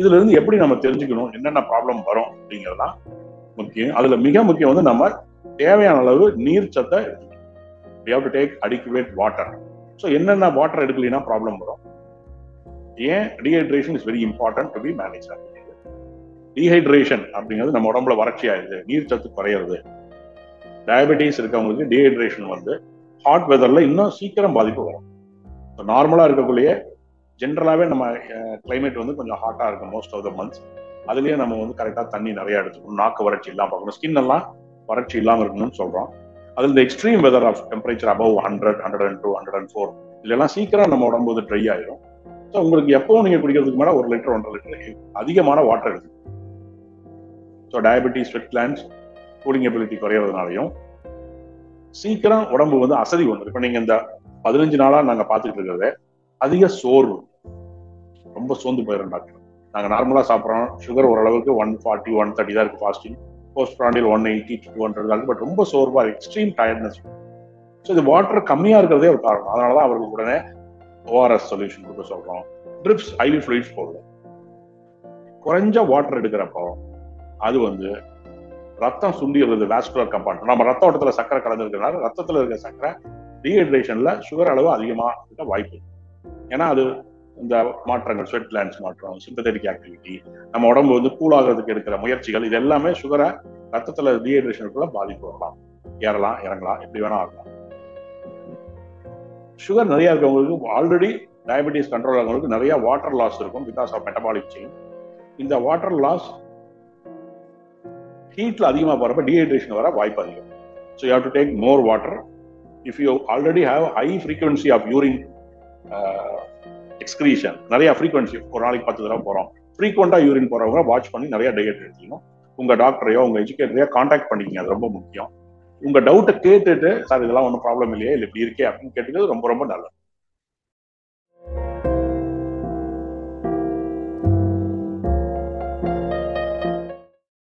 இதுல இருந்து எப்படி நம்ம தெரிஞ்சுக்கணும் என்னென்ன ப்ராப்ளம் வரும் அப்படிங்கிறதுதான் முக்கியம். அதுல மிக முக்கியம் வந்து நம்ம தேவையான அளவு நீர் சத்தை எடுத்துக்கணும். We have to take adequate water. So என்னென்ன வாட்டர் எடுக்கலைன்னா ப்ராப்ளம் வரும், ஏன் dehydration is very important to be manage. Dehydration அப்படிங்கிறது நம்ம உடம்புல வறட்சி ஆயிடுது, நீர் சத்து குறையிறது. டயபெட்டிஸ் இருக்கவங்களுக்கு டீஹைட்ரேஷன் வந்து ஹாட் வெதர்ல இன்னும் சீக்கிரம் பாதிப்பு வரும். நார்மலா இருக்கக்குள்ளேயே ஜென்ரலாவே நம்ம கிளைமேட் வந்து கொஞ்சம் ஹாட்டா இருக்கும் மோஸ்ட் ஆஃப் த மந்த்ஸ். அதுலயே நம்ம வந்து கரெக்டா தண்ணி நிறைய எடுத்துக்கணும், நாக்கு வறட்சி இல்லாம பார்க்கணும், ஸ்கின் எல்லாம் வறட்சி இல்லாம இருக்கணும்னு சொல்றோம். அதுல இந்த extreme weather of temperature above 100, 102, 104 இதெல்லாம் சீக்கிரம் நம்ம உடம்பு வந்து ட்ரை ஆயிடும். ஸோ உங்களுக்கு எப்பவும் நீங்க குடிக்கிறதுக்கு மேல 1 லிட்டர் 1.5 லிட்டர் அதிகமான வாட்டர் எடுத்துக்கணும். So diabetes, sweat glands, cooling ability குறையிறதுனாலையும் சீக்கிரம் உடம்பு வந்து அசதி வந்துடும். இப்போ நீங்க இந்த 15 நாளா நாங்க பார்த்துட்டு இருக்கிறது அதிக சோர்வு, ரொம்ப சோர்ந்து போயிடும் டாக்டர். நாங்க நார்மலா சாப்பிட்றோம், சுகர் ஓரளவுக்கு 140, 130 தான் இருக்கு ஃபாஸ்டிங், போஸ்ட் பிராண்டில் 180 to 200 தான் இருக்கு. பட் ரொம்ப சோர்வா, எக்ஸ்ட்ரீம் டயர்ட்னஸ். ஸோ இது வாட்டர் கம்மியா இருக்கிறதே ஒரு காரணம். அதனாலதான் அவர்களுக்கு உடனே ORS சொல்யூஷன் கொடுக்க சொல்றோம், ட்ரிப்ஸ், IV ஃப்ளூயிட்ஸ் போடுறோம். குறைஞ்ச வாட்டர் எடுக்கிறப்போ அது வந்து ரத்தம் சுண்டிடுறது, வாஸ்குலர் கம்பார்ட்மெண்ட். நம்ம ரத்த ஓட்டத்துல சக்கரை கலந்துருக்கிறதுனால ரத்தத்துல இருக்கிற சக்கரை டீஹைட்ரேஷன்ல சுகர் அளவு அதிகமா இருக்க வாய்ப்பு. ஏன்னா அது இந்த மாற்றங்கள், ஸ்வெட் கிளாண்ட்ஸ் மாற்றம், சிம்பத்தட்டிக் ஆக்டிவிட்டி, நம்ம உடம்பு வந்து கூலாகிறதுக்கு எடுக்கிற முயற்சிகள், இது எல்லாமே சுகரை ரத்தத்துல டீஹைட்ரேஷனுக்குள்ள பாதிப்பு வரலாம், ஏறலாம், இறங்கலாம், எப்படி வேணா ஆகலாம். சுகர் நிறைய இருக்கவங்களுக்கு, ஆல்ரெடி டயபெட்டிஸ் கண்ட்ரோல் ஆகிறவங்களுக்கு நிறைய வாட்டர் லாஸ் இருக்கும் பிகாஸ் ஆஃப் மெட்டபாலிக் சேஞ்ச். இந்த வாட்டர் லாஸ் ஹீட்ல அதிகமாக போறப்ப டீஹைட்ரேஷன் வர வாய்ப்பு அதிகம். So you have to take more water. If you already have high frequency of urine excretion, நிறைய ஃப்ரீக்வன்சி, ஒரு நாளைக்கு 10 தடவை போறோம், ஃப்ரீக்வெண்டா யூரின் போறவங்க வாட்ச் பண்ணி நிறைய டயட் எடுத்துக்கணும். உங்க டாக்டரையோ உங்க எஜுகேட்டரையோ கான்டாக்ட் பண்ணிக்கங்க, அது ரொம்ப முக்கியம். உங்க டவுட்டை கேட்டுட்டு, சார் இதெல்லாம் ஒன்றும் ப்ராப்ளம் இல்லையே, இல்லை இப்படி இருக்கே அப்படின்னு கேட்டுக்கிறது ரொம்ப ரொம்ப நல்லது.